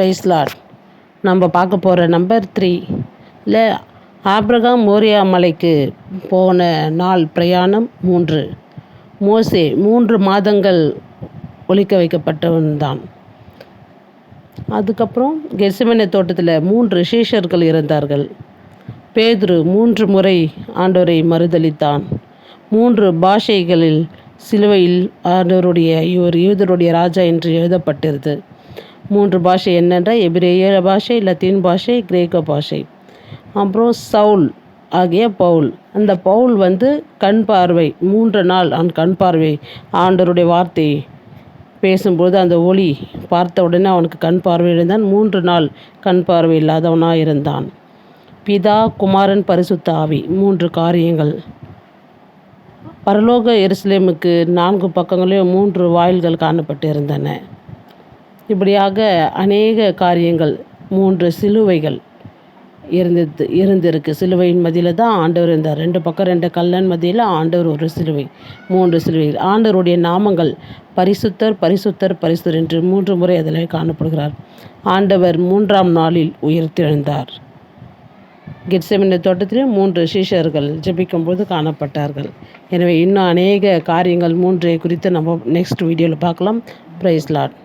Price Lord. நம்ம பார்க்க போகிற நம்பர் 3 இல்லை ஆபிரகாம் மோரியா மலைக்கு போன நாள் பிரயாணம் 3. மோசே 3 மாதங்கள் ஒலிக்க வைக்கப்பட்டவன் தான். அதுக்கப்புறம் கெத்செமனே தோட்டத்தில் 3 சீஷர்கள் இருந்தார்கள். பேதுரு 3 முறை ஆண்டவரை மறுதலித்தான். 3 பாஷைகளில் சிலுவையில் ஆண்டவருடைய யூதருடைய ராஜா என்று எழுதப்பட்டிருது. 3 பாஷை என்னென்ற எபிரேய பாஷை, லத்தீன் பாஷை, கிரேக்க பாஷை. அப்புறம் சவுல் ஆகிய பவுல். அந்த பவுல் கண் பார்வை 3 நாள் கண் பார்வை ஆண்டவருடைய வார்த்தை பேசும்போது அந்த ஒளி பார்த்த உடனே அவனுக்கு கண் பார்வை இருந்தான். 3 நாள் கண் பார்வை இல்லாதவனாக இருந்தான். பிதா, குமாரன், பரிசுத்த ஆவி 3 காரியங்கள். பரலோக எருசலேமுக்கு 4 பக்கங்களிலும் 3 வாயில்கள் காணப்பட்டு இருந்தன. இப்படியாக அநேக காரியங்கள் 3 சிலுவைகள் இருந்திருக்கு. சிலுவையின் மத்தியில் தான் ஆண்டவர் இருந்தார். 2 பக்கம் 2 கல்லன் மத்தியில் ஆண்டவர் ஒரு சிலுவை. 3 சிலுவைகள். ஆண்டவருடைய நாமங்கள் பரிசுத்தர், பரிசுத்தர், பரிசுத்தர் என்று 3 முறை அதில் காணப்படுகிறார். ஆண்டவர் 3ஆம் நாளில் உயிர்த்தெழுந்தார். கெத்செமனே தோட்டத்திலே 3 சீஷர்கள் ஜெபிக்கும்போது காணப்பட்டார்கள். எனவே இன்னும் அநேக காரியங்கள் 3 குறித்து நம்ம நெக்ஸ்ட் வீடியோவில் பார்க்கலாம். Praise Lord.